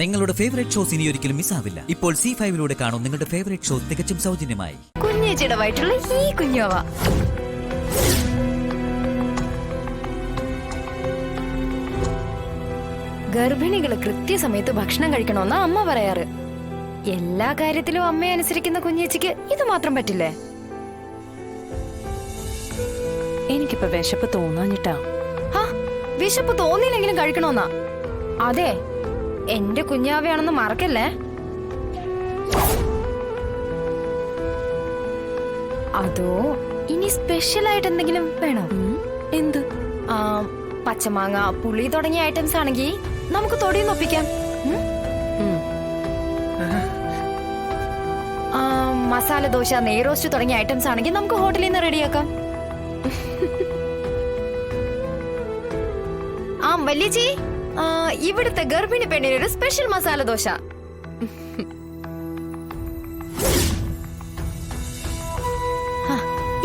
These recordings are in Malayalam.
നിങ്ങളുടെ ഫേവറേറ്റ് ഷോസ് ഇനി ഒരിക്കലും മിസ്സാവില്ല. ഇപ്പോൾ C5 കാണും നിങ്ങളുടെ ഫേവറേറ്റ് ഷോ തികച്ചും സൗജന്യമായി. കുഞ്ഞേച്ചിയുടെ വയറ്റുള്ള ഈ കുഞ്ഞാവ ഗർഭിണികള് കൃത്യസമയത്ത് ഭക്ഷണം കഴിക്കണമെന്നാ അമ്മ പറയാറ്. എല്ലാ കാര്യത്തിലും അമ്മയെ അനുസരിക്കുന്ന കുഞ്ഞേച്ചിക്ക് ഇത് മാത്രം പറ്റില്ലേ? എനിക്കിപ്പോ വിശപ്പ് തോന്നാഞ്ഞിട്ടാ. വിശപ്പ് തോന്നിയില്ലെങ്കിലും കഴിക്കണമെന്നാ. അതെ, എന്റെ കുഞ്ഞാവയാണെന്ന് മറക്കല്ലേ. അതോ ഇനി സ്പെഷ്യൽ ആയിട്ട് എന്തെങ്കിലും വേണോ? എന്ത്? പച്ചമാങ്ങ, പുളി തുടങ്ങിയ ഐറ്റംസ് ആണെങ്കിൽ നമുക്ക് തൊടിയൊന്നൊപ്പിക്കാം. മസാല ദോശ, നെയ്റോസ്റ്റ് തുടങ്ങിയ ഐറ്റംസ് ആണെങ്കിൽ നമുക്ക് ഹോട്ടലിൽ നിന്ന് റെഡിയാക്കാം. വല്യച്ചി, ഇവിടുത്തെ ഗർഭിണി പെണ്ണിന് ഒരു സ്പെഷ്യൽ മസാല ദോശ.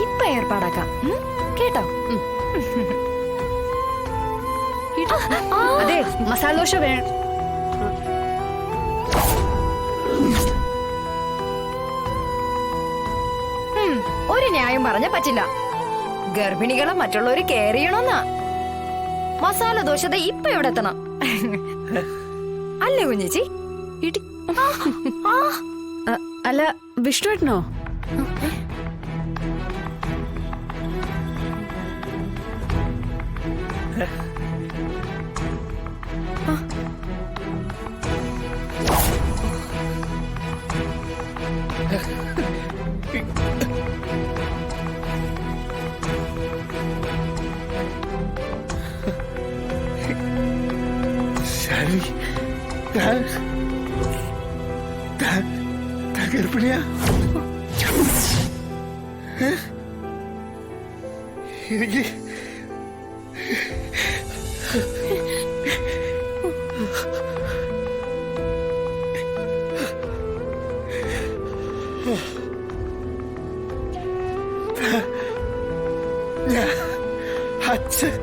ഇപ്പൊ ഏർപ്പാടാക്കാം കേട്ടോ. അതെ, മസാല ദോശ വേണം. ഒരു ന്യായം പറഞ്ഞ പറ്റില്ല. ഗർഭിണികളെ മറ്റുള്ളവര് കെയർ ചെയ്യണമെന്നാ. മസാല ദോശ ഇപ്പൊ എവിടെ എത്തണം അല്ലേ കുഞ്ഞേച്ചി? അല്ല, വിഷ്ണുവേട്ടനോ? ഗർഭിണിയാ? എനിക്ക് അച്ഛൻ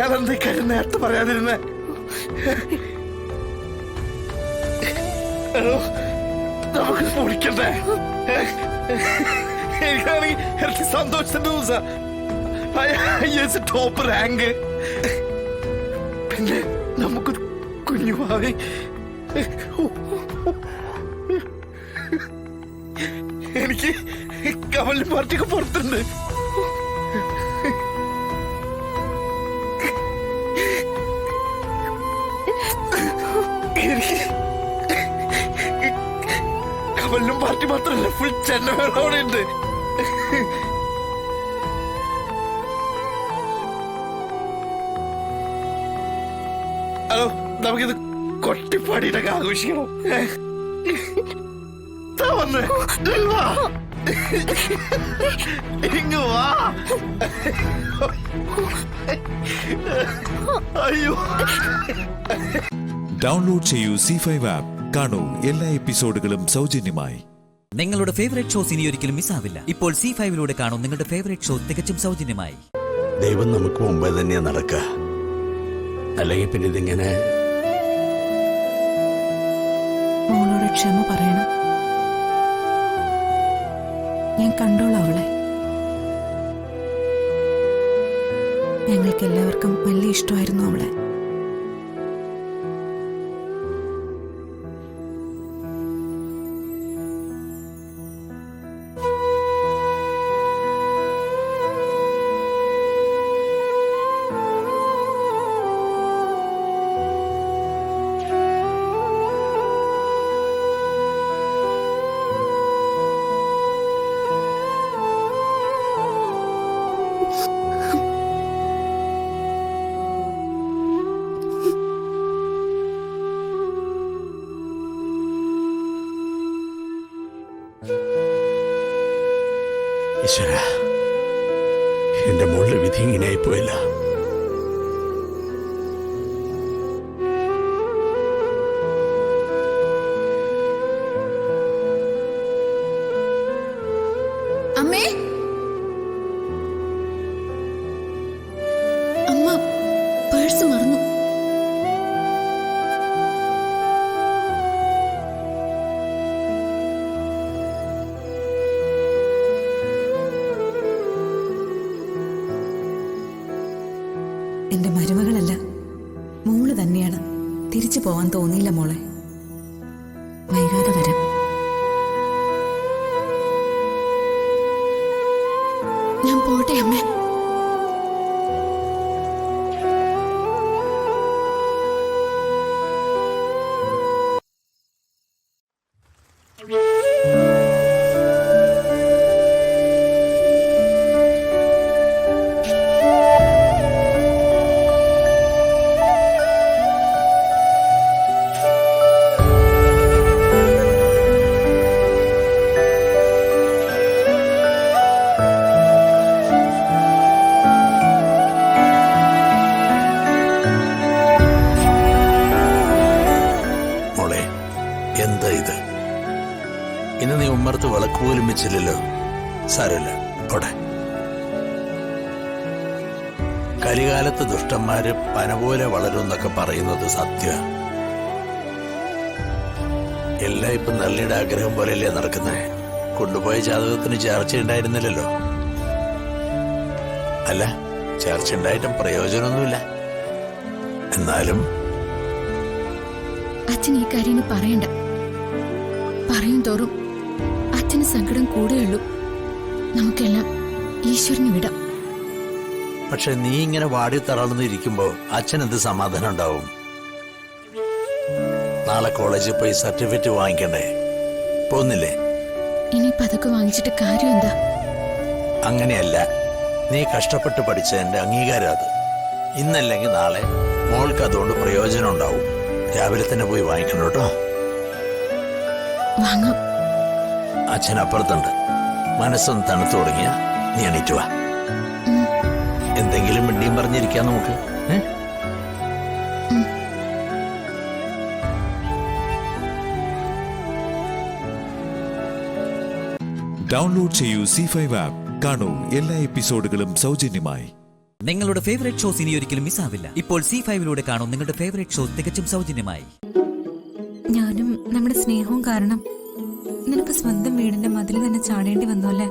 ഏതെന്ത് കാര്യം നേരത്തെ പറയാതിരുന്നേ? നമുക്ക് പൊളിക്കണ്ടേ? എനിക്കാണെങ്കിൽ എനിക്ക് സന്തോഷത്തിന്റെ ദിവസം ടോപ്പ് റാങ്ക്. പിന്നെ നമുക്ക് കുഞ്ഞുമാവി. എനിക്ക് കമൽ പാർട്ടിക്ക് പുറത്തുണ്ട്. കമലിനും പാർട്ടി മാത്രമല്ല, ഫുൾ ചെന്നൈ ഉണ്ട്. ഹലോ, നമുക്കിത് കൊട്ടിപ്പാടിയിട്ടൊക്കെ ആഘോഷിക്കണം. ഇങ്ങ് വാ. അയ്യോ. ഡൗൺലോഡ് ചെയ്യൂ C5 ആപ്പ്. കാണൂ എല്ലാ എപ്പിസോഡുകളും സൗജന്യമായി. നിങ്ങളുടെ ഫേവറേറ്റ് ഷോസ് ഇനി ഒരിക്കലും മിസ്സാവില്ല. ഇപ്പോൾ C5 കാണും നിങ്ങളുടെ ഫേവറേറ്റ് ഷോ തികച്ചും സൗജന്യമായി. ദൈവം നമുക്ക് മുമ്പേ തന്നെയാ നടക്കുക, അല്ലെങ്കിൽ പിന്നെ ഇതിങ്ങനെ. മോളോട് ക്ഷമ പറയണം. ഞാൻ കണ്ടോളാം അവളെ. ഞങ്ങൾക്ക് എല്ലാവർക്കും വലിയ ഇഷ്ടമായിരുന്നു അവളെ. ഈശ്വര, എന്റെ മോളുടെ വിധി ഇങ്ങനെയായി പോയില്ല. അമ്മേ, അമ്മ പേഴ്സ് മറന്നു. മോള് തന്നെയാണ്. തിരിച്ചു പോവാൻ തോന്നിയില്ല മോളെ. വൈകാതെ വരാം. ഞാൻ പോട്ടെ അമ്മേ. എന്താ ഇത്? ഇന്ന് നീ ഉമ്മർത്ത് വിളക്ക് പോലും വെച്ചില്ലല്ലോ. സാരമില്ല, പോടെ. കലികാലത്ത് ദുഷ്ടന്മാര് പന പോലെ വളരും എന്നൊക്കെ പറയുന്നത് സത്യ. എല്ലാം ഇപ്പൊ നല്ലിയുടെ ആഗ്രഹം പോലെയല്ലേ നടക്കുന്നേ. കൊണ്ടുപോയ ജാതകത്തിന് ചർച്ച ഉണ്ടായിരുന്നില്ലല്ലോ. അല്ല, ചർച്ച ഉണ്ടായിട്ടും പ്രയോജനമൊന്നുമില്ല. എന്നാലും അച്ഛൻ ഈ കാര്യം പറയണ്ട. പറയും തോറും അച്ഛന് സങ്കടം കൂടുകയുള്ളൂ. നമുക്കെല്ലാം ഈശ്വരന് വിടാം. പക്ഷെ നീ ഇങ്ങനെ വാടി തളർന്ന് ഇരിക്കുമ്പോ അച്ഛൻ എന്ത് സമാധാനം ഉണ്ടാവും? നാളെ കോളേജിൽ പോയി സർട്ടിഫിക്കറ്റ് വാങ്ങിക്കണ്ടേ? പോന്നില്ലേ? ഇനിയിപ്പോ അതൊക്കെ വാങ്ങിച്ചിട്ട് കാര്യം എന്താ? അങ്ങനെയല്ല, നീ കഷ്ടപ്പെട്ട് പഠിച്ചതിന്റെ അംഗീകാരം അത്. ഇന്നല്ലെങ്കിൽ നാളെ മോൾക്ക് അതുകൊണ്ട് പ്രയോജനം ഉണ്ടാവും. രാവിലെ തന്നെ പോയി വാങ്ങിക്കണം കേട്ടോ. വാങ്ങാം. അച്ഛൻ അപ്പുറത്തുണ്ട്. മനസ്സൊന്ന് തണുത്തു തുടങ്ങിയ നീ എണീറ്റ് വാ. എന്തെങ്കിലും മിണ്ടിയും പറഞ്ഞിരിക്കാം നമുക്ക്. ഡൗൺലോഡ് ചെയ്യൂ C5 ആപ്പ്. കാണൂ എല്ലാ എപ്പിസോഡുകളും സൗജന്യമായി. നിങ്ങളുടെ ഫേവറേറ്റ് ഷോസ് ഇനി ഒരിക്കലും മിസ്സാവില്ല. ഇപ്പോൾ C5 കാണൂ നിങ്ങളുടെ ഫേവറേറ്റ് ഷോ തികച്ചും സൗജന്യമായി. ഞാനും നമ്മുടെ സ്നേഹവും കാരണം നിനക്ക് സ്വന്തം വീടിന്റെ മതിൽ തന്നെ ചാടേണ്ടി വന്നല്ലേ.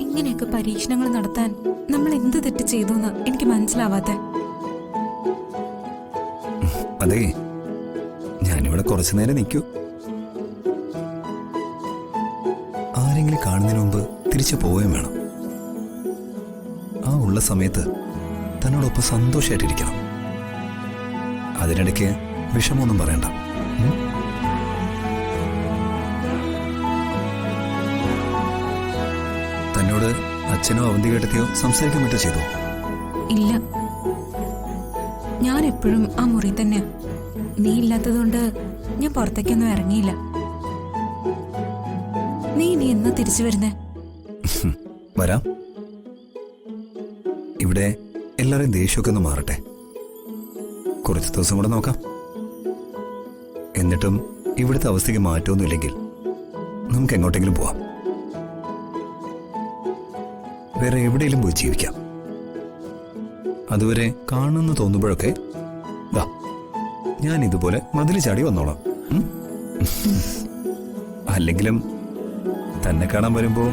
ഇങ്ങനെയൊക്കെ പരീക്ഷണങ്ങൾ നടത്താൻ നമ്മൾ എന്ത് തെറ്റ് ചെയ്തു എന്ന് എനിക്ക് മനസ്സിലാവാത്തെ. അതെ, ഞാനിവിടെ കുറച്ചു നേരം നിൽക്കൂ. ആരെങ്കിലും കാണുന്നതിന് മുമ്പ് തിരിച്ചു പോവുകയും വേണം. ആ ഉള്ള സമയത്ത് തന്നോടൊപ്പം സന്തോഷമായിട്ടിരിക്കണം. അതിനിടയ്ക്ക് വിഷമമൊന്നും പറയണ്ട. തന്നോട് അച്ഛനോ അവന്തികേട്ടത്തെയോ സംസാരിക്കാൻ പറ്റോ ചെയ്തോ? ഇല്ല, ഞാൻ എപ്പോഴും ആ മുറി തന്നെയാ. നീ ഇല്ലാത്തതുകൊണ്ട് ഞാൻ പുറത്തേക്കൊന്നും ഇറങ്ങിയില്ല. നീ എന്നാ തിരിച്ചു വരുന്നേ? വരാം. ഇവിടെ എല്ലാവരും ദേഷ്യമൊക്കെ ഒന്ന് മാറട്ടെ. കുറച്ച് ദിവസം കൂടെ നോക്കാം. എന്നിട്ടും ഇവിടുത്തെ അവസ്ഥയ്ക്ക് മാറ്റമൊന്നുമില്ലെങ്കിൽ നമുക്ക് എങ്ങോട്ടെങ്കിലും പോവാം. വേറെ എവിടെയെങ്കിലും പോയി ജീവിക്കാം. അതുവരെ കാണുമെന്ന് തോന്നുമ്പോഴൊക്കെ ദാ ഞാൻ ഇതുപോലെ മതിൽ ചാടി വന്നോളാം. അല്ലെങ്കിലും തന്നെ കാണാൻ വരുമ്പോ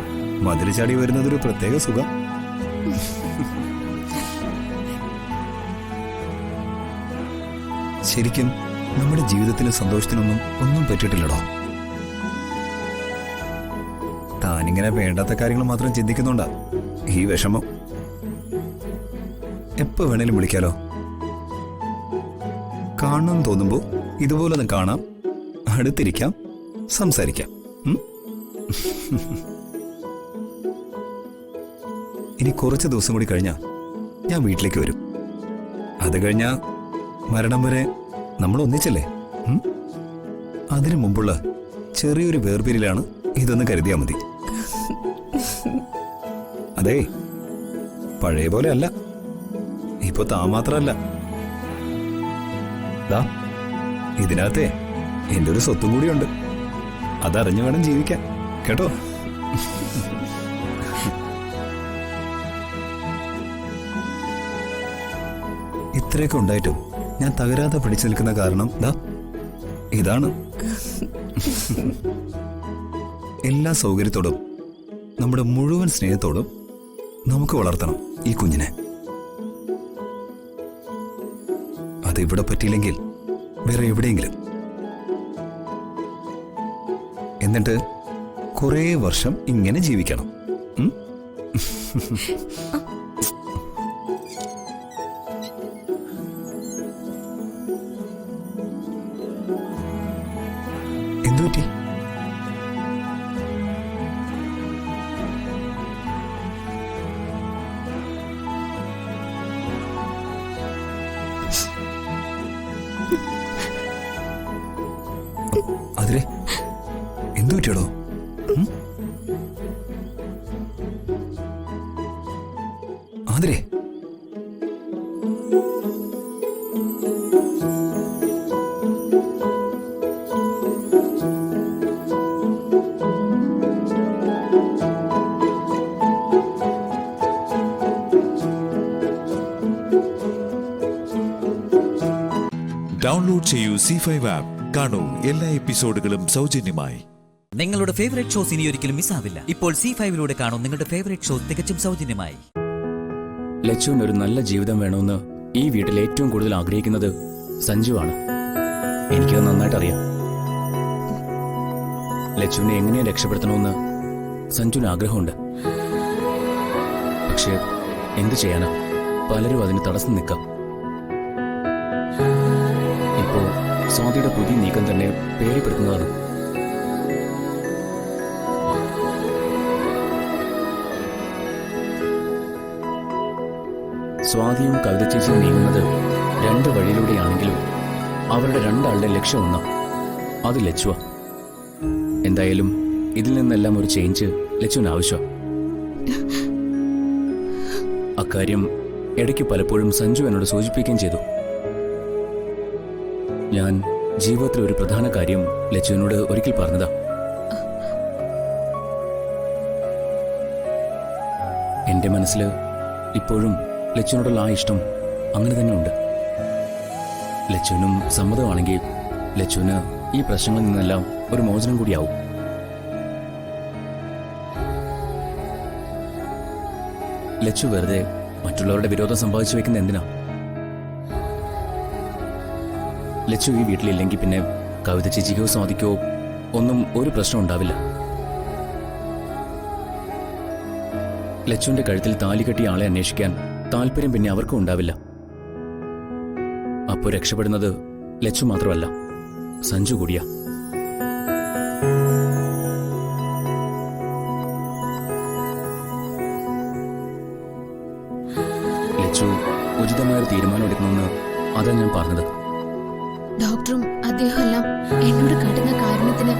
മതിൽ ചാടി വരുന്നതൊരു പ്രത്യേക സുഖം. ശരിക്കും നമ്മുടെ ജീവിതത്തിലും സന്തോഷത്തിനൊന്നും ഒന്നും പറ്റിയിട്ടില്ലടോ. താനിങ്ങനെ വേണ്ടാത്ത കാര്യങ്ങൾ മാത്രം ചിന്തിക്കുന്നുണ്ടാ ഈ വിഷമം. എപ്പോ വേണേലും വിളിക്കാലോ. കാണണം തോന്നുമ്പോ ഇതുപോലെ കാണാം, അടുത്തിരിക്കാം, സംസാരിക്കാം. ഇനി കുറച്ച് ദിവസം കൂടി കഴിഞ്ഞാ ഞാൻ വീട്ടിലേക്ക് വരും. അത് കഴിഞ്ഞാ മരണം വരെ നമ്മൾ ഒന്നിച്ചല്ലേ. അതിനു മുമ്പുള്ള ചെറിയൊരു വേർപിരിലാണ് ഇതൊന്ന് കരുതിയാ മതി. അതെ, പഴയ പോലെ അല്ല. ഇപ്പൊ താ മാത്രല്ല, ദാ ഇതിനകത്തെ എന്റെ ഒരു സ്വത്തും കൂടിയുണ്ട്. അതറിഞ്ഞു വേണം ജീവിക്കാൻ, കേട്ടോ? ഇത്രയൊക്കെ ഉണ്ടായിട്ടും ഞാൻ തകരാതെ പിടിച്ചു നിൽക്കുന്ന കാരണം ദാ ഇതാണ്. എല്ലാ സൗകര്യത്തോടും നമ്മുടെ മുഴുവൻ സ്നേഹത്തോടും നമുക്ക് വളർത്തണം ഈ കുഞ്ഞിനെ. അത് ഇവിടെ പറ്റിയില്ലെങ്കിൽ വേറെ എവിടെയെങ്കിലും. എന്നിട്ട് കുറേ വർഷം ഇങ്ങനെ ജീവിക്കണം. ഉം? എന്തു പറ്റി? അതിരെ എന്തു പറ്റിയടോ? അതിരെ ഡൗൺലോഡ് ചെയ്യൂ C5 ആപ്പ്. കാണൂ എല്ലാ എപ്പിസോഡുകളും സൗജന്യമായി. നിങ്ങളുടെ ഫേവറേറ്റ് ഷോസ് ഇനി ഒരിക്കലും മിസ്സാവില്ല. ഇപ്പോൾ C5 കാണൂ നിങ്ങളുടെ ഫേവറേറ്റ് ഷോ തികച്ചും സൗജന്യമായി. ലച്ചുവിന് ഒരു നല്ല ജീവിതം വേണമെന്ന് ഈ വീട്ടിൽ ഏറ്റവും കൂടുതൽ ആഗ്രഹിക്കുന്നത് സഞ്ജുവാണ്. എനിക്കത് നന്നായിട്ട് അറിയാം. ലച്ചുവിനെ എങ്ങനെ രക്ഷപ്പെടുത്തണമെന്ന് സഞ്ജുവിന് ആഗ്രഹമുണ്ട്. പക്ഷേ എന്തു ചെയ്യാനാ, പലരും അതിന് തടസ്സം നിൽക്കാം. ഇപ്പോ സ്വാതിയുടെ പുതിയ നീക്കം തന്നെ പേടിപ്പെടുത്തുന്നതാണ്. സ്വാതിയും കവിത ചേച്ചിയും നീങ്ങുന്നത് രണ്ട് വഴിയിലൂടെയാണെങ്കിലും അവരുടെ രണ്ടാളുടെ ലക്ഷ്യം ഒന്നാ, അത് ലച്ചുവ. എന്തായാലും ഇതിൽ നിന്നെല്ലാം ഒരു ചേഞ്ച് ലച്ചുവിന് ആവശ്യം. അക്കാര്യം ഇടയ്ക്ക് പലപ്പോഴും സഞ്ജു എന്നോട് സൂചിപ്പിക്കുകയും ചെയ്തു. ഞാൻ ജീവിതത്തിൽ ഒരു പ്രധാന കാര്യം ലച്ചുവിനോട് ഒരിക്കൽ പറഞ്ഞതാ. എന്റെ മനസ്സിൽ ഇപ്പോഴും ലച്ചുവിനോടുള്ള ആ ഇഷ്ടം അങ്ങനെ തന്നെ ഉണ്ട്. ലച്ചുവിനും സമ്മതമാണെങ്കിൽ ലച്ചുവിന് ഈ പ്രശ്നങ്ങളിൽ നിന്നെല്ലാം ഒരു മോചനം കൂടിയാവും. ലച്ചു വെറുതെ മറ്റുള്ളവരുടെ വിരോധം സമ്പാദിച്ചു വെക്കുന്ന എന്തിനാ? ലച്ചു ഈ വീട്ടിലില്ലെങ്കിൽ പിന്നെ കവിത ചേച്ചിക്കോ സ്വാതിക്കോ ഒന്നും ഒരു പ്രശ്നം ഉണ്ടാവില്ല. ലച്ചുവിന്റെ കഴുത്തിൽ താലി കെട്ടിയ ആളെ അന്വേഷിക്കാൻ താല്പര്യം പിന്നെ അവർക്കും ഉണ്ടാവില്ല. അപ്പോൾ രക്ഷപ്പെടുന്നത് ലച്ചു മാത്രമല്ല, സഞ്ജു കൂടിയാ. ലച്ചു ഉചിതമായൊരു തീരുമാനം എടുക്കണമെന്ന് അതാ ഞാൻ പറഞ്ഞത്. ഡോക്ടറും അദ്ദേഹം എല്ലാം എന്നോട് കാട്ടുന്ന കാരണത്തിന്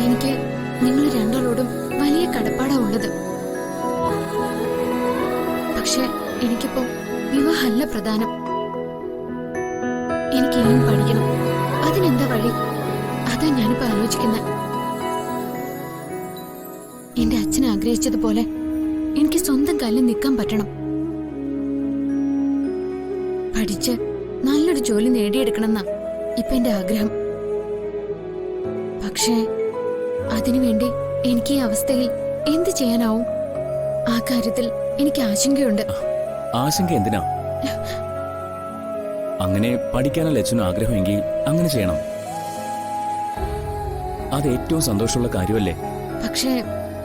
എനിക്ക് നിങ്ങൾ രണ്ടാളോടും വലിയ കടപ്പാടാ ഉള്ളത്. പക്ഷെ എനിക്കിപ്പോ വിവാഹമല്ല പ്രധാനം. എനിക്ക് ഇനിയും പഠിക്കണം. അതിനെന്താ വഴി? അതാ ഞാനിപ്പോ ആലോചിക്കുന്നത്. എന്റെ അച്ഛൻ ആഗ്രഹിച്ചതുപോലെ എനിക്ക് സ്വന്തം കാലിൽ നിൽക്കാൻ പറ്റണം. പഠിച്ച് നല്ലൊരു ജോലി നേടിയെടുക്കണമെന്നാ ഇപ്പൊ എന്റെ ആഗ്രഹം. പക്ഷേ അതിനുവേണ്ടി എനിക്ക് ഈ അവസ്ഥയിൽ എന്ത് ചെയ്യാനാവും? ആ കാര്യത്തിൽ എനിക്ക് ആശങ്കയുണ്ട്. ആശങ്ക എന്തിനാ? അങ്ങനെ പഠിക്കാനല്ല ലച്ചുവിന് ആഗ്രഹമെങ്കിൽ അങ്ങനെ ചെയ്യണം. അത് ഏറ്റവും സന്തോഷമുള്ള കാര്യമല്ലേ? പക്ഷേ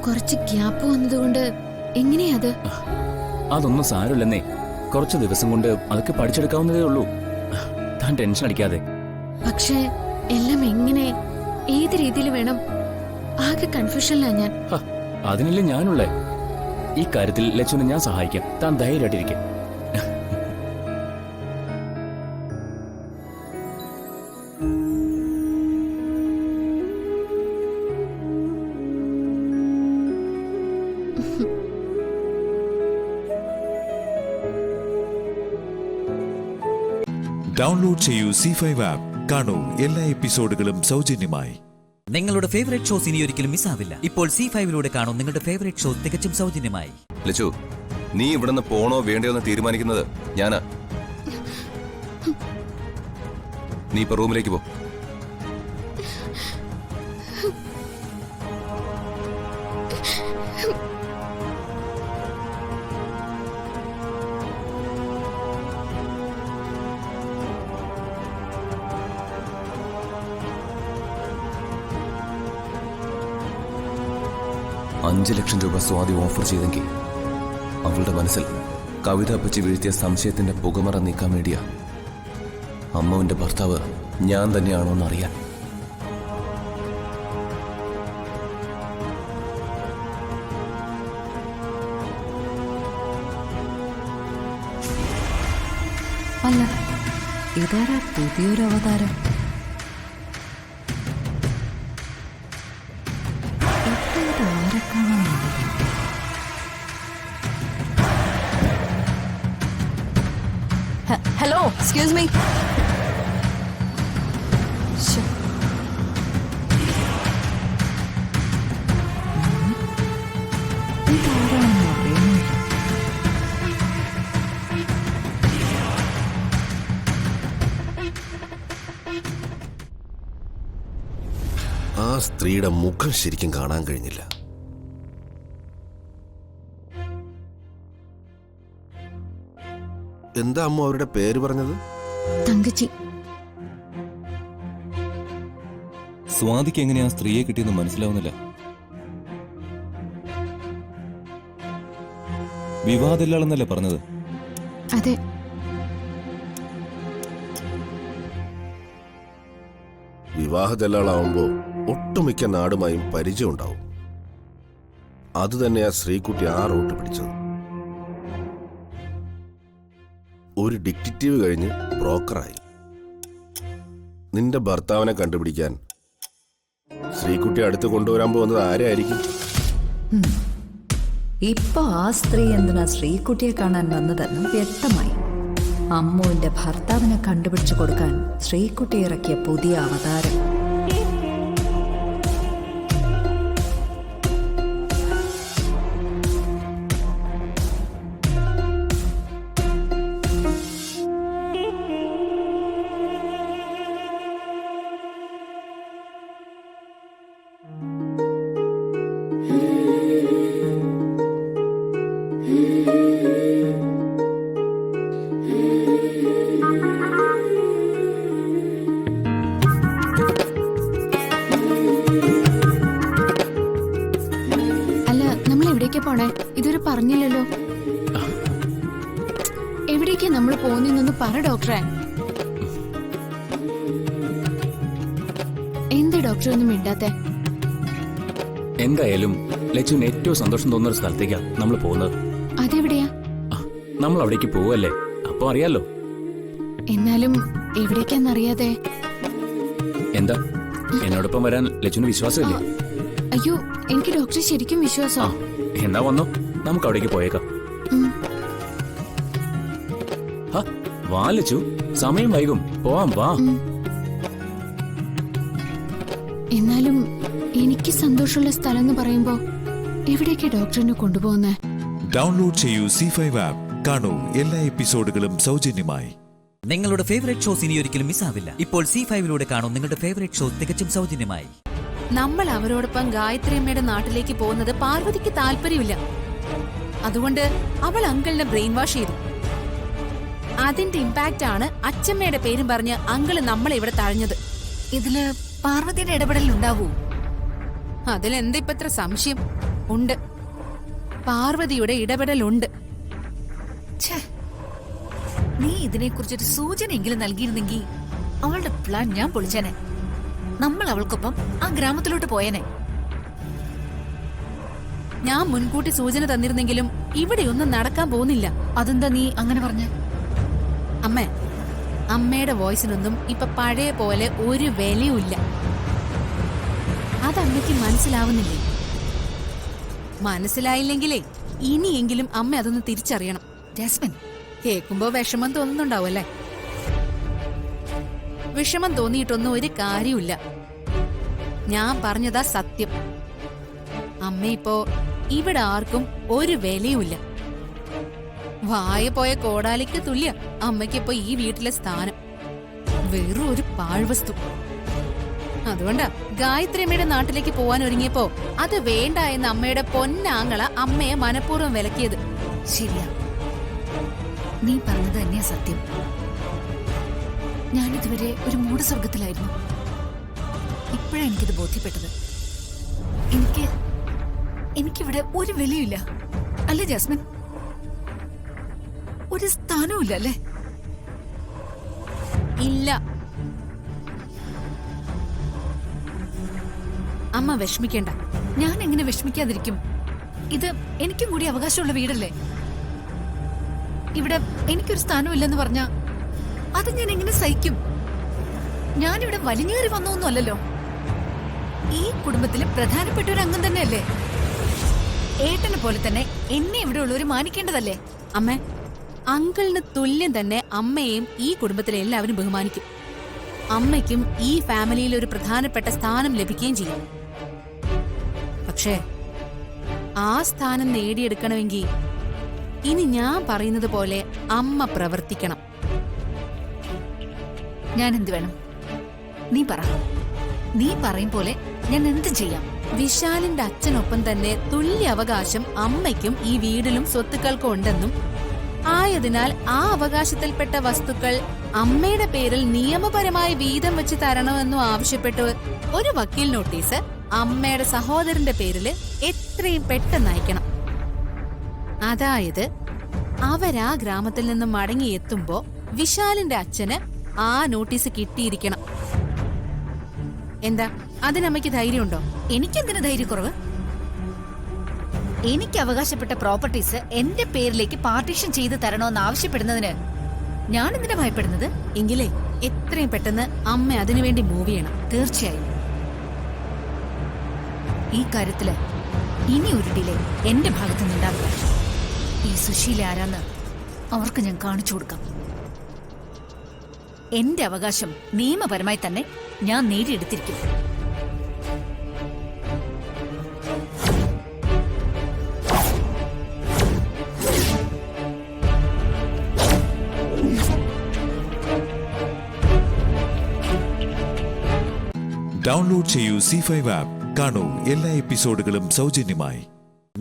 കുറച്ച് ഗ്യാപ്പ് വന്നതുകൊണ്ട് എങ്ങനെയാ അത്? അതൊന്നും സാരമില്ലെന്നേ. കുറച്ച് ദിവസം കൊണ്ട് അതൊക്കെ പഠിച്ചെടുക്കാവുന്നതേ ഉള്ളൂ. താൻ ടെൻഷൻ അടിക്കാതെ. പക്ഷേ എല്ലാം എങ്ങനെ, ഏത് രീതിയിൽ വേണം? ആകെ കൺഫ്യൂഷനിലാ ഞാൻ. അതിനല്ലേ ഞാനുള്ളേ. ഈ കാര്യത്തിൽ ലച്ചുവിനെ ഞാൻ സഹായിക്കാം. താൻ ധൈര്യമായിട്ടിരിക്കും. ഡൗൺലോഡ് ചെയ്യൂ C5 ആപ്പ്. കാണൂ എല്ലാ എപ്പിസോഡുകളും സൗജന്യമായി. നിങ്ങളുടെ ഫേവറേറ്റ് ഷോസ് ഇനി ഒരിക്കലും മിസ്സാവില്ല. ഇപ്പോൾ C5 കാണൂ നിങ്ങളുടെ ഫേവറേറ്റ് ഷോ തികച്ചും സൗജന്യമായി. ലച്ചു, നീ ഇവിടുന്ന് പോണോ വേണ്ടയോ എന്ന് തീരുമാനിക്കുന്നത് ഞാനാ. നീ ഇപ്പൊ റൂമിലേക്ക് പോ. 5 ലക്ഷം രൂപ സ്വാതി ഓഫർ ചെയ്തെങ്കിൽ അവളുടെ മനസ്സിൽ കവിത അപ്പച്ചി വീഴ്ത്തിയ സംശയത്തിന്റെ പുകമറ നീക്കാൻ വേണ്ടിയാ അമ്മുവിന്റെ ഭർത്താവ് ഞാൻ തന്നെയാണോ എന്നറിയാൻ. അല്ല, ഇതാരാ പുതിയൊരു അവതാരം? ആരെ കാണാൻ? Hello, excuse me. ആ സ്ത്രീയുടെ മുഖം ശരിക്കും കാണാൻ കഴിഞ്ഞില്ല. എന്താ അമ്മ അവരുടെ പേര് പറഞ്ഞത്? തങ്കച്ചി. സ്വാതിക്ക് എങ്ങനെയാ സ്ത്രീയെ കിട്ടിയെന്ന് മനസ്സിലാവുന്നില്ല. വിവാഹമില്ലാളെന്നല്ലേ പറഞ്ഞത്? അതെ. വിവാഹ ദല്ലാളാവുമ്പോ ഒട്ടുമിക്ക നാടുമായും പരിചയം ഉണ്ടാവും. അതുതന്നെയാ ശ്രീകുട്ടി ആ റൂട്ട് പിടിച്ചത്. ഒരു ഡിറ്റക്റ്റീവ് കഴിഞ്ഞ് ബ്രോക്കറായി. നിന്റെ ഭർത്താവിനെ കണ്ടുപിടിക്കാൻ ശ്രീകുട്ടി അടുത്ത് കൊണ്ടുവരാൻ പോകുന്നത് ആരായിരിക്കും? ഇപ്പൊ ആ സ്ത്രീ എന്തിനാ ശ്രീകുട്ടിയെ കാണാൻ വന്നതെന്ന് വ്യക്തമായി. അമ്മുവിന്റെ ഭർത്താവിനെ കണ്ടുപിടിച്ചു കൊടുക്കാൻ ശ്രീകുട്ടി ഇറക്കിയ പുതിയ അവതാരം. പോണേ? ഇതുവരെ പറഞ്ഞില്ലല്ലോ. എവിടേക്കാ നമ്മൾ പോകുന്നതെന്ന് പറ ഡോക്ടറെ. എന്താ ഡോക്ടർ ഒന്നും മിണ്ടാത്തെ? എന്തായാലും ലച്ചുവിന് ഏറ്റവും സന്തോഷം തോന്നുന്ന ഒരു സ്ഥലത്തേക്കാ നമ്മൾ പോകുന്നത്. അതെവിടെയാ? നമ്മൾ അവിടേക്ക് പോവല്ലേ, അപ്പൊ അറിയാലോ. എന്നാലും എവിടേക്കാന്നറിയാതെ. എന്താ എന്നോടൊപ്പം വരാൻ ലച്ചുവിന് വിശ്വാസമില്ലേ? അയ്യോ, എനിക്ക് ഡോക്ടറെ ശരിക്കും വിശ്വാസം. എന്നാ വന്നോ, നമുക്ക് അവിടേക്ക് പോയേക്കാം. വാ ലച്ചു, സമയം വൈകും, പോവാം, വാ. എന്നാലും എനിക്ക് സന്തോഷമുള്ള സ്ഥലം എന്ന് പറയുമ്പോ എവിടേക്കാ ഡോക്ടറിനെ കൊണ്ടുപോകുന്നേ? ഡൗൺലോഡ് ചെയ്യൂ C5 ആപ്പ്. കാണൂ എല്ലാ എപ്പിസോഡുകളും സൗജന്യമായി. നിങ്ങളുടെ ഫേവറേറ്റ് ഷോസ് ഇനി ഒരിക്കലും മിസ്സാവില്ല. ഇപ്പോൾ C5 കാണൂ നിങ്ങളുടെ ഫേവറേറ്റ് ഷോ തികച്ചും സൗജന്യമായി. നമ്മൾ അവരോടൊപ്പം ഗായത്രി അമ്മയുടെ നാട്ടിലേക്ക് പോകുന്നത് പാർവതിക്ക് താല്പര്യമില്ല. അതുകൊണ്ട് അവൾ അങ്കിളിനെ ബ്രെയിൻ വാഷ് ചെയ്തു. അതിന്റെ ഇമ്പാക്റ്റ് ആണ് അച്ഛമ്മയുടെ പേരും പറഞ്ഞ് അങ്കിള് നമ്മളെ ഇവിടെ തഴഞ്ഞത്. ഇതില് പാർവതിയുടെ ഇടപെടൽ ഉണ്ടാവൂ? അതിലെന്താ ഇപ്പൊ ഇത്ര സംശയം? ഉണ്ട്, പാർവതിയുടെ ഇടപെടലുണ്ട്. നീ ഇതിനെക്കുറിച്ചൊരു സൂചനയെങ്കിലും നൽകിയിരുന്നെങ്കിൽ അവളുടെ പ്ലാൻ ഞാൻ പൊളിച്ചേനെ. നമ്മൾ അവൾക്കൊപ്പം ആ ഗ്രാമത്തിലോട്ട് പോയേനെ. ഞാൻ മുൻകൂട്ടി സൂചന തന്നിരുന്നെങ്കിലും ഇവിടെയൊന്നും നടക്കാൻ പോകുന്നില്ല. അതെന്താ നീ അങ്ങനെ പറഞ്ഞേ? അമ്മയുടെ വോയിസിനൊന്നും ഇപ്പൊ പഴയ പോലെ ഒരു വിലയുമില്ല. അതമ്മയ്ക്ക് മനസ്സിലാവുന്നില്ലേ? മനസ്സിലായില്ലെങ്കിലേ ഇനിയെങ്കിലും അമ്മ അതൊന്ന് തിരിച്ചറിയണം. ജാസ്മിൻ, കേൾക്കുമ്പോ വിഷമം തോന്നുന്നുണ്ടാവല്ലേ? വിഷമം തോന്നിയിട്ടൊന്നും ഒരു കാര്യമില്ല. ഞാൻ പറഞ്ഞതാ സത്യം. അമ്മ ഇപ്പോ ഇവിടെ ആർക്കും ഒരു വിലയുമില്ല. വായ പോയ കോടാലിക്ക് തുല്യ അമ്മയ്ക്കിപ്പോ ഈ വീട്ടിലെ സ്ഥാനം. വെറും ഒരു പാഴ്വസ്തു. അതുകൊണ്ടാ ഗായത്രിയമ്മയുടെ നാട്ടിലേക്ക് പോവാൻ ഒരുങ്ങിയപ്പോ അത് വേണ്ട എന്ന് അമ്മയുടെ പൊന്നാങ്ങള അമ്മയെ മനഃപൂർവ്വം വിലക്കിയത്. ശരിയാ, നീ പറഞ്ഞത് തന്നെയാ സത്യം. ഞാനിതുവരെ ഒരു മൂഢസ്വർഗത്തിലായിരുന്നു. ഇപ്പോഴാണ് എനിക്കിത് ബോധ്യപ്പെട്ടത്. എനിക്കിവിടെ ഒരു വിലയില്ല അല്ലേ ജാസ്മിൻ? ഒരു സ്ഥാനവും ഇല്ല അല്ലേ? ഇല്ല. അമ്മ വിഷമിക്കേണ്ട. ഞാൻ എങ്ങനെ വിഷമിക്കാതിരിക്കും? ഇത് എനിക്കും കൂടി അവകാശമുള്ള വീടല്ലേ? ഇവിടെ എനിക്കൊരു സ്ഥാനമില്ലെന്ന് പറഞ്ഞ അത് ഞാൻ എങ്ങനെ സഹിക്കും? ഞാനിവിടെ വലിഞ്ഞേറി വന്നൊന്നും അല്ലല്ലോ. ഈ കുടുംബത്തിലെ പ്രധാനപ്പെട്ട ഒരു അംഗം തന്നെയല്ലേ? ഏട്ടനെ പോലെ തന്നെ എന്നെ ഇവിടെ ഉള്ളവര് മാനിക്കേണ്ടതല്ലേ? അമ്മേ, അങ്കിളിന് തുല്യം തന്നെ അമ്മയെയും ഈ കുടുംബത്തിലെ എല്ലാവരും ബഹുമാനിക്കും. അമ്മയ്ക്കും ഈ ഫാമിലിയിൽ ഒരു പ്രധാനപ്പെട്ട സ്ഥാനം ലഭിക്കുകയും ചെയ്യും. പക്ഷേ ആ സ്ഥാനം നേടിയെടുക്കണമെങ്കിൽ ഇനി ഞാൻ പറയുന്നത് പോലെ അമ്മ പ്രവർത്തിക്കണം. ഞാൻ എന്ത് വേണം? നീ പറ. നീ പറയും പോലെ ഞാൻ എന്ത് ചെയ്യാം? വിശാലിന്റെ അച്ഛനൊപ്പം തന്നെ തുല്യ അവകാശം അമ്മയ്ക്കും ഈ വീടിലും സ്വത്തുക്കൾക്കും ഉണ്ടെന്നും ആയതിനാൽ ആ അവകാശത്തിൽപ്പെട്ട വസ്തുക്കൾ അമ്മയുടെ പേരിൽ നിയമപരമായി വീതം വെച്ച് തരണമെന്നും ആവശ്യപ്പെട്ട് ഒരു വക്കീൽ നോട്ടീസ് അമ്മയുടെ സഹോദരന്റെ പേരിൽ എത്രയും പെട്ടെന്ന് അയക്കണം. അതായത് അവരാ ഗ്രാമത്തിൽ നിന്നും മടങ്ങിയെത്തുമ്പോ വിശാലിന്റെ അച്ഛന് ആ നോട്ടീസ് കിട്ടിയിരിക്കണം. എന്താ, അതിനമ്മയ്ക്ക് ധൈര്യമുണ്ടോ? എനിക്കെന്തിനു ധൈര്യക്കുറവ്? എനിക്ക് അവകാശപ്പെട്ട പ്രോപ്പർട്ടീസ് എന്റെ പേരിലേക്ക് പാർട്ടീഷൻ ചെയ്ത് തരണമെന്ന് ആവശ്യപ്പെടുന്നതിന് ഞാൻ എന്തിനാ ഭയപ്പെടുന്നത്? എങ്കിലേ എത്രയും പെട്ടെന്ന് അമ്മ അതിനുവേണ്ടി മൂവ് ചെയ്യണം. തീർച്ചയായും ഈ കാര്യത്തില് ഇനി ഒരു ഡിലേ എന്റെ ഭാഗത്തു നിന്നുണ്ടാവില്ല. ഈ സുശീല ആരാന്ന് അവർക്ക് ഞാൻ കാണിച്ചു കൊടുക്കാം. എന്റെ അവകാശം നിയമപരമായി തന്നെ ഞാൻ നേടിയെടുത്തിരിക്കും. ഡൗൺലോഡ് ചെയ്യൂ C5 ആപ്പ്. കാണൂ എല്ലാ എപ്പിസോഡുകളും സൗജന്യമായി.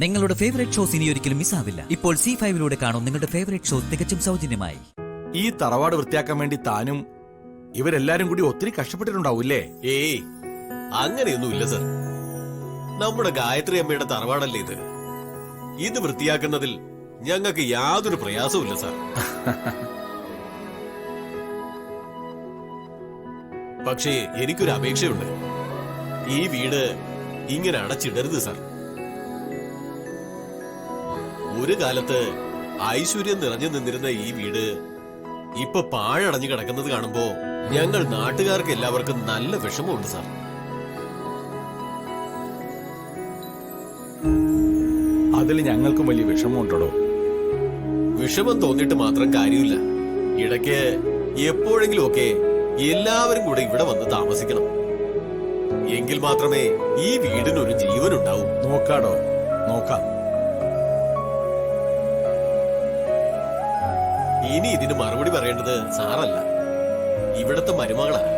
നിങ്ങളുടെ ഫേവറേറ്റ് ഷോസ് ഇനി ഒരിക്കലും മിസ്സാവില്ല. ഇപ്പോൾ C5 കാണൂ നിങ്ങളുടെ ഫേവറേറ്റ് ഷോ തികച്ചും സൗജന്യമായി. ഈ തറവാട് വൃത്തിയാക്കാൻ വേണ്ടി താനും ഇവരെല്ലാരും കൂടി ഒത്തിരി കഷ്ടപ്പെട്ടിട്ടുണ്ടാവൂല്ലേ? ഏയ്, അങ്ങനെയൊന്നുമില്ല സർ. നമ്മുടെ ഗായത്രി അമ്മയുടെ തറവാടല്ലേ ഇത്. ഇത് വൃത്തിയാക്കുന്നതിൽ ഞങ്ങൾക്ക് യാതൊരു പ്രയാസവുമില്ല സർ. പക്ഷേ എനിക്കൊരു അപേക്ഷയുണ്ട്. ഈ വീട് ഇങ്ങനെ അടച്ചിടരുത് സർ. ഒരു കാലത്ത് ഐശ്വര്യം നിറഞ്ഞു നിന്നിരുന്ന ഈ വീട് ഇപ്പൊ പാഴടഞ്ഞു കിടക്കുന്നത് കാണുമ്പോ ഞങ്ങൾ നാട്ടുകാർക്ക് എല്ലാവർക്കും നല്ല വിഷമമുണ്ട് സാർ. അതിൽ ഞങ്ങൾക്കും വലിയ വിഷമമുണ്ടോ? വിഷമം തോന്നിയിട്ട് മാത്രം കാര്യമില്ല. ഇടയ്ക്ക് എപ്പോഴെങ്കിലും ഒക്കെ എല്ലാവരും കൂടെ ഇവിടെ വന്ന് താമസിക്കണം. എങ്കിൽ മാത്രമേ ഈ വീടിനൊരു ജീവനുണ്ടാവൂ. നോക്കാടോ, നോക്കാം. ഇനി ഇതിന് മറുപടി പറയേണ്ടത് സാറല്ല, ഇവിടത്തെ മരുമകളാണ്.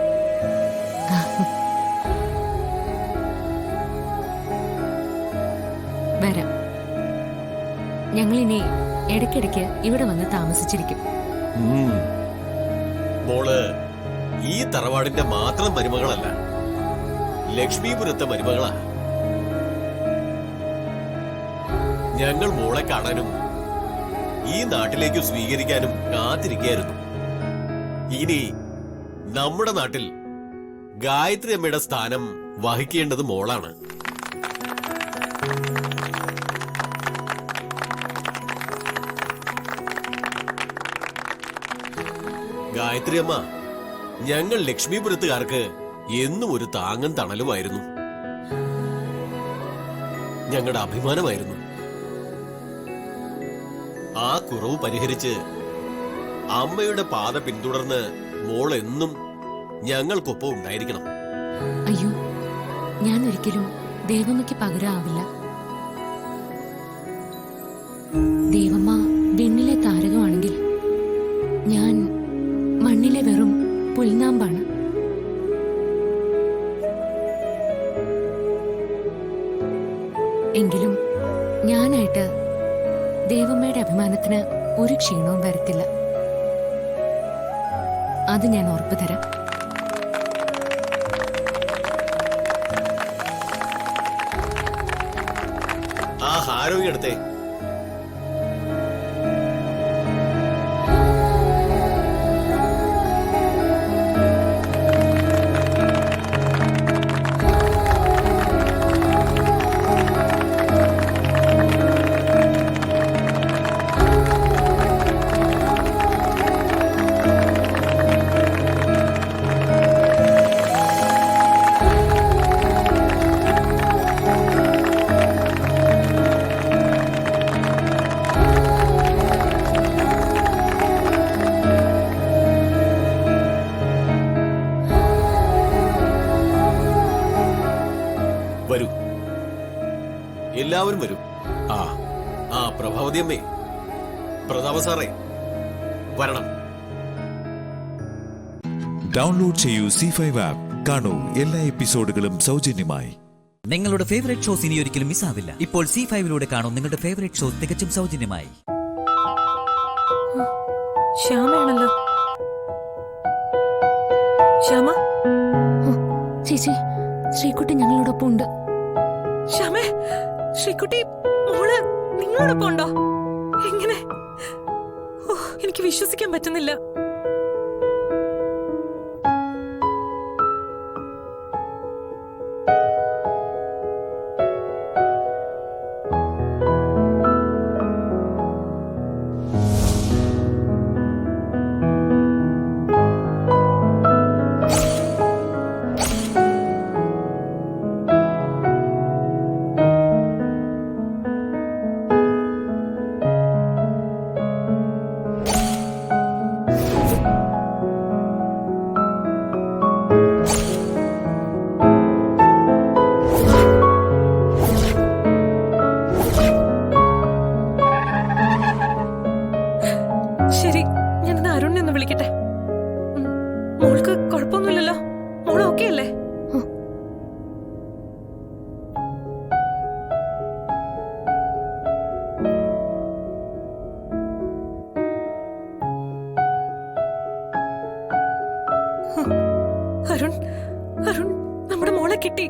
വരാം. ഞങ്ങളിനി ഇടയ്ക്കിടയ്ക്ക് ഇവിടെ വന്ന് താമസിച്ചിരിക്കും. മോള് ഈ തറവാടിന്റെ മാത്രം മരുമകളല്ല, ലക്ഷ്മീപുരത്തെ മരുമകളാ. ഞങ്ങൾ മോളെ കാണാനും ഈ നാട്ടിലേക്ക് സ്വീകരിക്കാനും കാത്തിരിക്കായിരുന്നു. ഇനി നമ്മുടെ നാട്ടിൽ ഗായത്രി അമ്മയുടെ സ്ഥാനം വഹിക്കേണ്ടത് മോളാണ്. ഗായത്രി അമ്മ ഞങ്ങൾ ലക്ഷ്മീപുരത്തുകാർക്ക് എന്നും ഒരു താങ്ങും തണലുമായിരുന്നു. ഞങ്ങളുടെ അഭിമാനമായിരുന്നു. ആ കുറവ് പരിഹരിച്ച് അമ്മയുടെ പാത പിന്തുടർന്ന് മോൾ എന്നും ഞങ്ങൾക്കൊപ്പം ഉണ്ടായിരിക്കണം. അയ്യോ, ഞാൻ ഒരിക്കലും ദേവമ്മയ്ക്ക് പകരമാവില്ല. ദേവമ്മ വിണ്ണിലെ താരകമാണെങ്കിൽ ഞാൻ മണ്ണിലെ വെറും പുൽനാമ്പാണ്. എങ്കിലും ഞാനായിട്ട് ദേവമ്മയുടെ അഭിമാനത്തിന് ഒരു ക്ഷീണവും വരത്തില്ല. അത് ഞാൻ ഉറപ്പു തരാം. ആരോഗ്യം എടുത്തേ. വരൂ, എല്ലാവരും വരൂ. ആ പ്രഭാവതി അമ്മേ, പ്രതാപ സാറേ, വരണം. ഡൗൺലോഡ് ചെയ്യൂ C5 ആപ്പ്. കാണൂ എല്ലാ എപ്പിസോഡുകളും സൗജന്യമായി. നിങ്ങളുടെ ഫേവറേറ്റ് ഷോസ് ഇനി ഒരിക്കലും മിസ്സാവില്ല. ഇപ്പോൾ C5 കാണൂ നിങ്ങളുടെ ഫേവറേറ്റ് ഷോ തികച്ചും സൗജന്യമായി. ശ്യാമയാണല്ലോ. ശ്യാമ, ചേച്ചി, ശ്രീകുട്ടി ഞങ്ങളോടൊപ്പം ഉണ്ട്. ശ്യാമേ, ശ്രീകുട്ടി മോള് നിങ്ങളോടൊപ്പം ഉണ്ടോ? എങ്ങനെ? എനിക്ക് വിശ്വസിക്കാൻ പറ്റുന്നില്ല. ശരി, ഞാനിന്ന് അരുണിനെ ഒന്ന് വിളിക്കട്ടെ. മോൾക്ക് കുഴപ്പമൊന്നുമില്ലല്ലോ? മോള് ഓക്കെ അല്ലേ? അരുൺ, അരുൺ, നമ്മുടെ മോളെ കിട്ടി.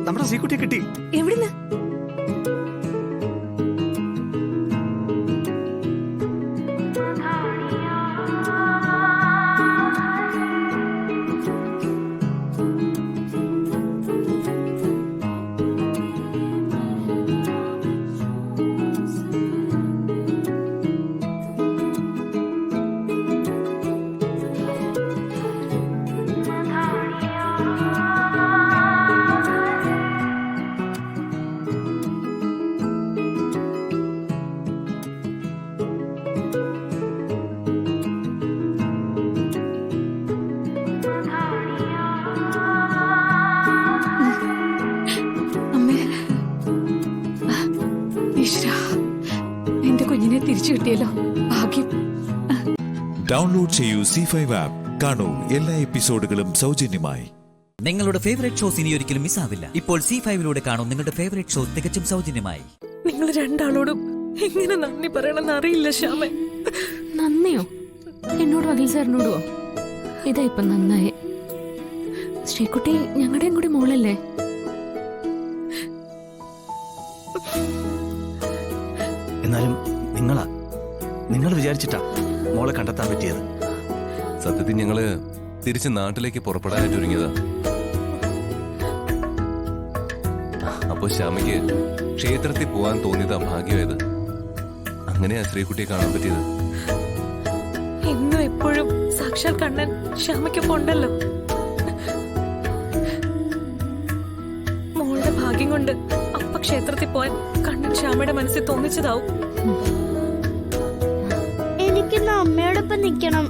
നമ്മുടെ ശ്രീകുട്ടിയെ കിട്ടി. എവിടുന്ന്? എന്റെ കുഞ്ഞിനെ തിരിച്ചു കിട്ടിയല്ലോ, ഭാഗ്യം. ഡൗൺലോഡ് ചെയ്യൂ C5 ആപ്പ്. കാണൂ എല്ലാ എപ്പിസോഡുകളും സൗജന്യമായി. നിങ്ങളുടെ ഫേവറേറ്റ് ഷോസ് ഇനി ഒരിക്കലും മിസ്സാവില്ല. ഇപ്പോൾ C5 കാണൂ നിങ്ങളുടെ ഫേവറേറ്റ് ഷോ തികച്ചും സൗജന്യമായി. നിങ്ങൾ രണ്ടാളോടും എങ്ങനെ നന്ദി പറയണമെന്ന് അറിയില്ല ശ്യാമേ. നന്ദിയോ? എന്നോട് വകീൽ സാറിനോടുവോ? ഇതാ ഇപ്പൊ നന്നായി. ശ്രീകുട്ടി ഞങ്ങളുടെയും കൂടി മോളല്ലേ? എന്നാലും നിങ്ങൾ വിചാരിച്ചിട്ടാ മോളെ കണ്ടെത്താൻ പറ്റിയത്. സത്യത്തിൽ ഞങ്ങള് തിരിച്ച് നാട്ടിലേക്ക് പുറപ്പെടാനായിട്ട് ഒരുങ്ങിയതാ. അപ്പോ ശ്യാമയ്ക്ക് ക്ഷേത്രത്തിൽ പോവാൻ തോന്നിയതാ ഭാഗ്യമായത്. അങ്ങനെയാ ശ്രീകുട്ടിയെ കാണാൻ പറ്റിയത്. എന്നും എപ്പോഴും സാക്ഷാൽ കണ്ണൻ ശ്യാമയ്ക്കൊപ്പം ഉണ്ടല്ലോ. മോളുടെ ഭാഗ്യം കൊണ്ട് അപ്പ ക്ഷേത്രത്തിൽ പോവാൻ കണ്ണൻ ശ്യാമയുടെ മനസ്സിൽ തോന്നിച്ചതാവും. എനിക്കിന്ന് അമ്മയോടൊപ്പം നിൽക്കണം.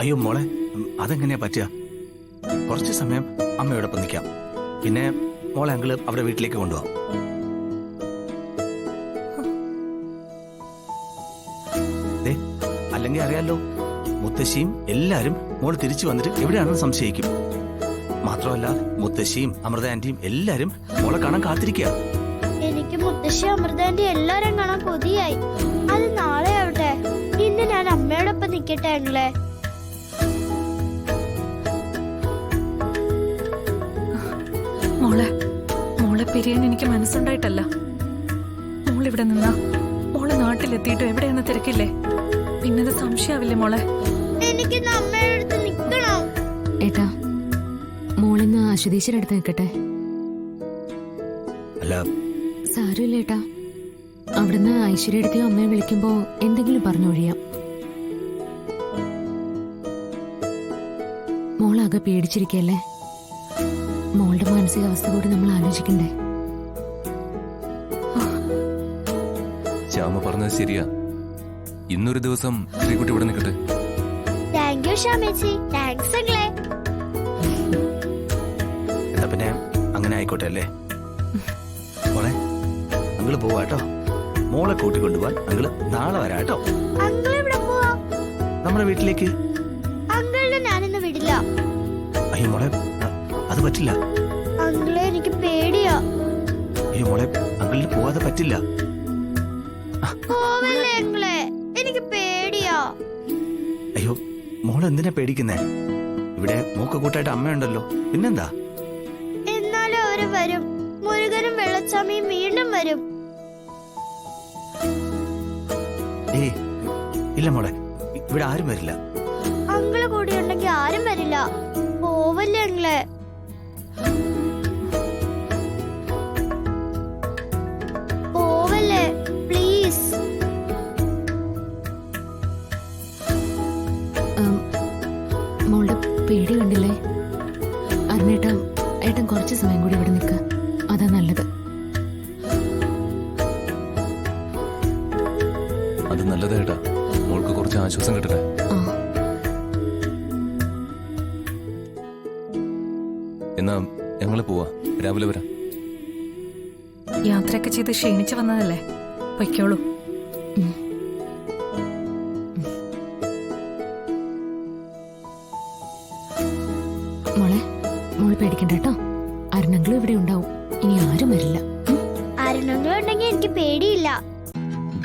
അയ്യോ മോളെ, അതെങ്ങനെയാ പറ്റുക? കുറച്ച് സമയം അമ്മയോടൊപ്പം നിൽക്കാം, പിന്നെ മോളെ അങ്കിള് അവിടെ വീട്ടിലേക്ക് കൊണ്ടുപോകാം. അല്ലെങ്കിൽ അറിയാലോ, മുത്തശ്ശിയും എല്ലാരും മോള് തിരിച്ചു വന്നിട്ട് എവിടെയാണെന്ന് സംശയിക്കും. മാത്രമല്ല മുത്തശ്ശിയും അമൃത ആന്റിയും എല്ലാരും മോളെ കാണാൻ കാത്തിരിക്കുക. എനിക്ക് മുത്തശ്ശി അമൃതാന്റെ എല്ലാരും കാണാൻ കൊതിയായി. അത് നാളെ ആവട്ടെ. ഇന്ന് ഞാൻ അമ്മയോടൊപ്പം നിൽക്കട്ടെ അങ്ങളെ. മോളെ പിരിയാൻ എനിക്ക് മനസ്സുണ്ടായിട്ടല്ല. മോളിവിടെ നിന്നാ മോളെ നാട്ടിലെത്തിയിട്ട് എവിടെയെന്ന് തിരക്കില്ലേ? പിന്നത് സംശയാവില്ലേ മോളെ? എനിക്ക് അമ്മയുടെ അടുത്ത് നിൽക്കണം. ഏട്ടാ, മോളിന്ന് അശ്വതീശ്വര അടുത്ത് നിൽക്കട്ടെ. അല്ല സാരമില്ല ഏട്ടാ, അവിടുന്ന് ഐശ്വര്യടുത്തെയോ അമ്മയെ വിളിക്കുമ്പോ എന്തെങ്കിലും പറഞ്ഞൊഴിയാം. മോളാകെ പേടിച്ചിരിക്കല്ലേ? മോളുടെ മാനസികാവസ്ഥ കൂടി നമ്മൾ ആലോചിക്കണ്ടേ? ശ്യാമ പറഞ്ഞത് ശരിയാ. ഇന്നൊരു ദിവസം ശ്രീകുട്ടി ഇവിടെ നിൽക്കട്ടെ. Thank you ശ്യാമേച്ചി. താങ്ക്സ് അങ്ങളെ. എന്നാ പിന്നെ അങ്ങനെ ആയിക്കോട്ടെ അല്ലേ മോളെ? അങ്കിള് പോവാട്ടോ. മോളെ കൂട്ടിക്കൊണ്ടുപോവാൻ അങ്കിള് നാളെ വരാട്ടോ. അങ്കിൾ എവിടെ പോവാ? നമ്മുടെ വീട്ടിലേക്ക്. അങ്കിളിനെ ഞാനിന്ന് വിടില്ല. അയ്യോ മോളെ, അത് പറ്റില്ല. അങ്കിളെ എനിക്ക് പേടിയാ. അയ്യോ മോളെ, അങ്കിളിന് പോവാതെ പറ്റില്ല. പോവല്ലേ അങ്കിളെ, എനിക്ക് പേടിയാ. അയ്യോ മോൾ എന്തിനാ പേടിക്കുന്നേ? ഇവിടെ മൂക്കുകൂട്ടായിട്ട് അമ്മയുണ്ടല്ലോ, പിന്നെന്താ? എന്നാലും അവര് വരും. മുരുകനും വെള്ളച്ചാമിയും വീണ്ടും വരും. ഏയ് ഇല്ല മോളെ, ഇവിടെ ആരും വരില്ല. അങ്കിള് കൂടി ഉണ്ടെങ്കിൽ ആരും വരില്ല. പോവല്ലേ അങ്കിളെ? പോവല്ലേ പ്ലീസ്. മോളുടെ പേടി കണ്ടില്ലേ? അരുണേട്ടാ, ഏട്ടൻ കുറച്ച് സമയം കൂടി ഇവിടെ നിൽക്കുക, അതാ നല്ലത്. അത് നല്ലതേട്ടാ, മോൾക്ക് കുറച്ച് ആശ്വാസം കിട്ടട്ടെ. എന്നാ ഞങ്ങള് പോവാ, രാവിലെ വരാം. യാത്രയൊക്കെ ചെയ്ത് ക്ഷീണിച്ചു വന്നതല്ലേ, പൊയ്ക്കോളൂ. മോള് പേടിക്കണ്ട കേട്ടോ, അരുണെങ്കിലും ഇവിടെ ഉണ്ടാവും. ഇനി ആരും വരില്ല. അരുണെങ്കിലും ഉണ്ടെങ്കിൽ എനിക്ക് പേടിയില്ല.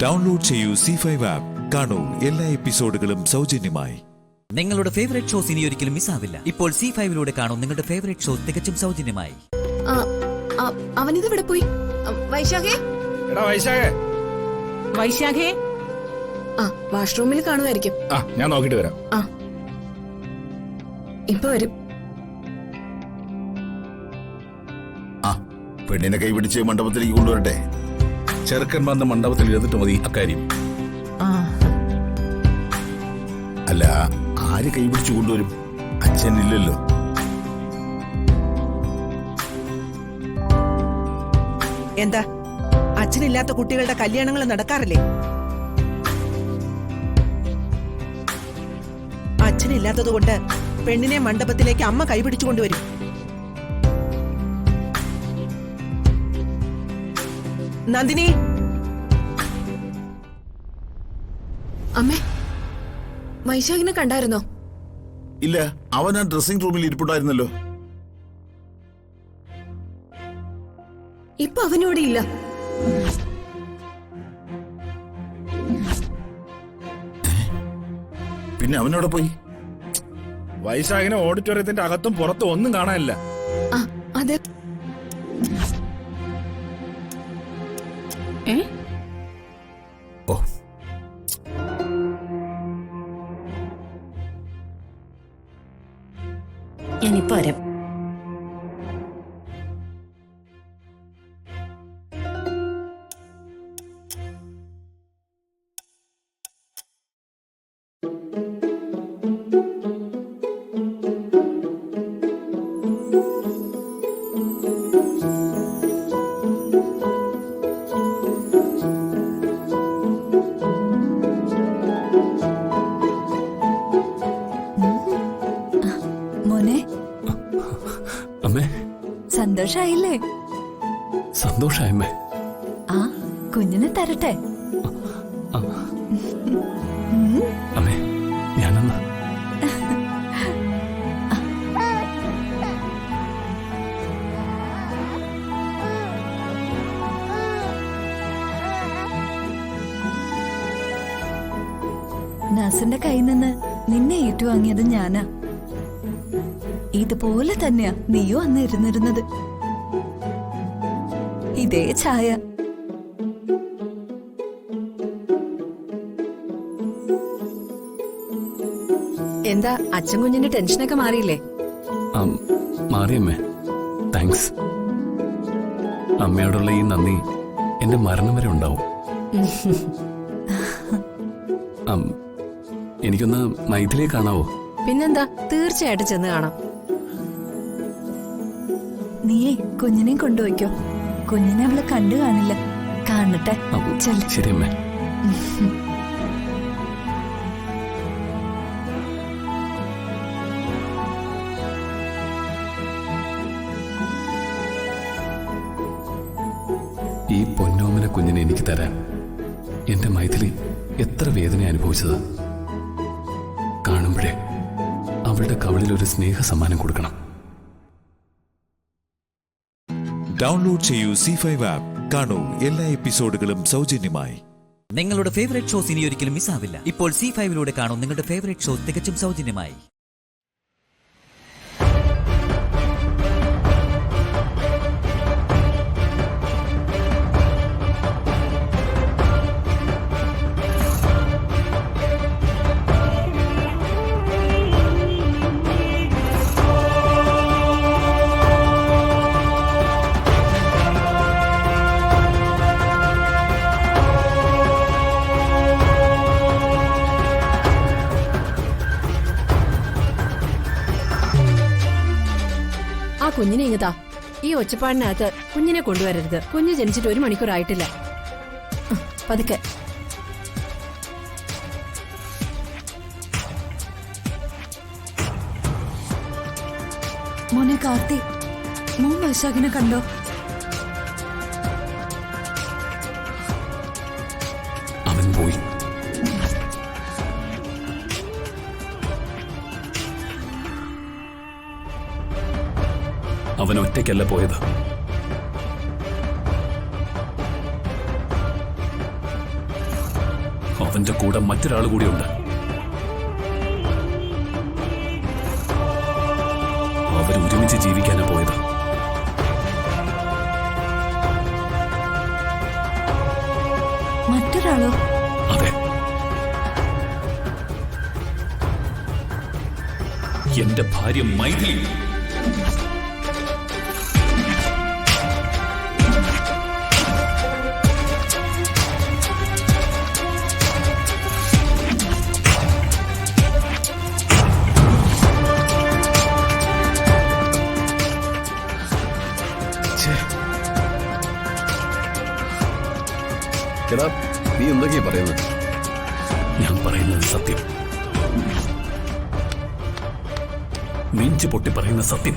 ഡൗൺലോഡ് ചെയ്യൂ C5 ആപ്പ്. കാണൂ എല്ലാ എപ്പിസോഡുകളും സൗജന്യമായി. നിങ്ങളുടെ ഫേവറേറ്റ് ഷോസ് ഇനി ഒരിക്കലും മിസ്സാവില്ല. ഇപ്പോൾ C5 കാണൂ നിങ്ങളുടെ ഫേവറേറ്റ് ഷോ തികച്ചും സൗജന്യമായി. അവനിത് ഇവിടെ പോയി. വൈശാഖേ, വൈശാഖേ, വാഷ്റൂമിൽ കാണുമായിരിക്കും. ഞാൻ നോക്കിട്ട് വരാം. ഇപ്പൊ വരും. പെണ്ണിനെ കൈപിടിച്ച് മണ്ഡപത്തിലേക്ക് കൊണ്ടുവരട്ടെ. ചെറുക്കൻ വന്ന് മണ്ഡപത്തിൽ ഇരുന്നിട്ട് മതി അക്കാര്യം. അല്ല, ആര് കൈപിടിച്ചു കൊണ്ടുവരും? അച്ഛനില്ലല്ലോ. എന്താ, അച്ഛനില്ലാത്ത കുട്ടികളുടെ കല്യാണങ്ങൾ നടക്കാറില്ലേ? അച്ഛനില്ലാത്തതുകൊണ്ട് പെണ്ണിനെ മണ്ഡപത്തിലേക്ക് അമ്മ കൈപിടിച്ചു കൊണ്ടുവരും. നന്ദിനി, അമ്മേ, വൈശാഖിനെ കണ്ടായിരുന്നോ? ഇല്ല, അവൻ ആ ഡ്രസ്സിംഗ് റൂമിൽ ഇരിപ്പുണ്ടായിരുന്നല്ലോ. ഇപ്പൊ അവനോടെ ഇല്ല. പിന്നെ അവനോടെ പോയി? വൈശാഖിനെ ഓഡിറ്റോറിയത്തിന്റെ അകത്തും പുറത്തും ഒന്നും കാണാനില്ല. അതെ. ഓ, ഞാനിപ്പോ വരാം. മോനെ, അമ്മേ, സന്തോഷായില്ലേ? സന്തോഷായമ്മേ. ആ കുഞ്ഞിനെ തരട്ടെ. അമ്മേ, ഞാനെന്നാ നാസിന്റെ കയ്യിൽ നിന്ന് നിന്നെ ഏറ്റുവാങ്ങിയത് ഞാനാ. ഇതുപോലെ തന്നെയാ നീയോ അന്ന് ഇരുന്നിരുന്നത്. ഇതേ ഛായ. എന്താ അച്ഛൻ കുഞ്ഞിന്റെ ടെൻഷനൊക്കെ മാറിയില്ലേ? മാറിയമ്മേ, താങ്ക്സ്. അമ്മയോടുള്ള ഈ നന്ദി എന്റെ മരണം വരെ ഉണ്ടാവും. എനിക്കൊന്ന് മൈഥിലിയെ കാണാവോ? പിന്നെന്താ, തീർച്ചയായിട്ടും ചെന്ന് കാണാം. നീയേ കുഞ്ഞിനെയും കൊണ്ടുപോയിക്കോ. കുഞ്ഞിനെ അവള് കണ്ടു കാണില്ല. കാണട്ടെ. ശരി അമ്മേ. ഈ പൊന്നോമന കുഞ്ഞിനെ എനിക്ക് തരാൻ എന്റെ മൈഥിലി എത്ര വേദന അനുഭവിച്ചത്. കാണുമ്പോഴേ അവളുടെ കവളിൽ ഒരു സ്നേഹ സമ്മാനം കൊടുക്കണം. ഡൗൺലോഡ് ചെയ്യൂ C5 ആപ്പ്. കാണൂ എല്ലാ എപ്പിസോഡുകളും സൗജന്യമായി. നിങ്ങളുടെ ഫേവറേറ്റ് ഷോസ് ഇനി ഒരിക്കലും മിസ്സാവില്ല. ഇപ്പോൾ C5 കാണൂ നിങ്ങളുടെ ഫേവറേറ്റ് ഷോ തികച്ചും സൗജന്യമായി. ആ കുഞ്ഞിനെ ഇങ്ങതാ. ഈ ഒച്ചപ്പാടിനകത്ത് കുഞ്ഞിനെ കൊണ്ടുവരരുത്. കുഞ്ഞ് ജനിച്ചിട്ട് 1 മണിക്കൂറായിട്ടില്ല. പതുക്കെ. മോനെ കാർത്തി, മോൻ വൈശാഖിനെ കണ്ടോ? അവൻ പോയി. അവൻ ഒറ്റയ്ക്കല്ല പോയത്. അവന്റെ കൂടെ മറ്റൊരാൾ കൂടിയുണ്ട്. അവർ ഒരുമിച്ച് ജീവിക്കാനാ പോയത്. മറ്റൊരാളോ? അതെ, എന്റെ ഭാര്യ മൈഥിലി. നീ എന്തൊക്കെയാ പറയുന്നത്? ഞാൻ പറയുന്നത് സത്യം. നെഞ്ചു പൊട്ടി പറയുന്ന സത്യം.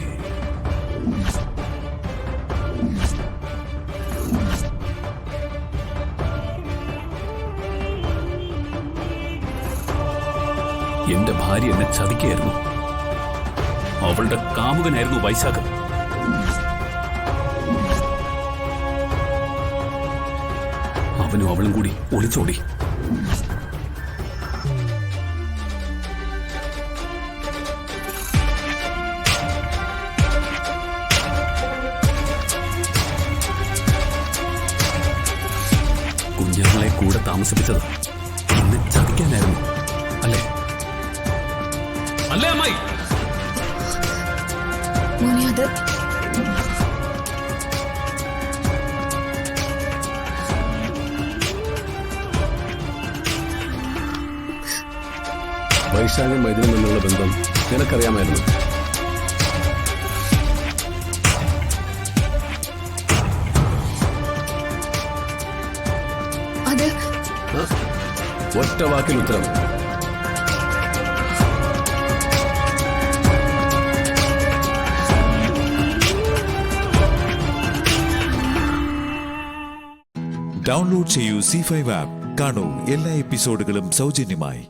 എന്റെ ഭാര്യ എന്നെ ചതിക്കുകയായിരുന്നു. അവളുടെ കാമുകനായിരുന്നു വൈശാഖൻ. അവനും അവളും കൂടി ഒളിച്ചോടി. കുഞ്ഞുങ്ങളെ കൂടെ താമസിപ്പിച്ചത് എന്നെ ചതിക്കാനായിരുന്നു. അല്ലേ അല്ലേ അമ്മായി? മോനെ അത് വൈശാഖും മൈഥിലും തമ്മിലുള്ള ബന്ധം നിനക്കറിയാമായിരുന്നു. അത് ഒറ്റ വാക്കിൽ ഉത്തരം. ഡൗൺലോഡ് ചെയ്യൂ C5 ആപ്പ്. കാണൂ എല്ലാ എപ്പിസോഡുകളും സൗജന്യമായി.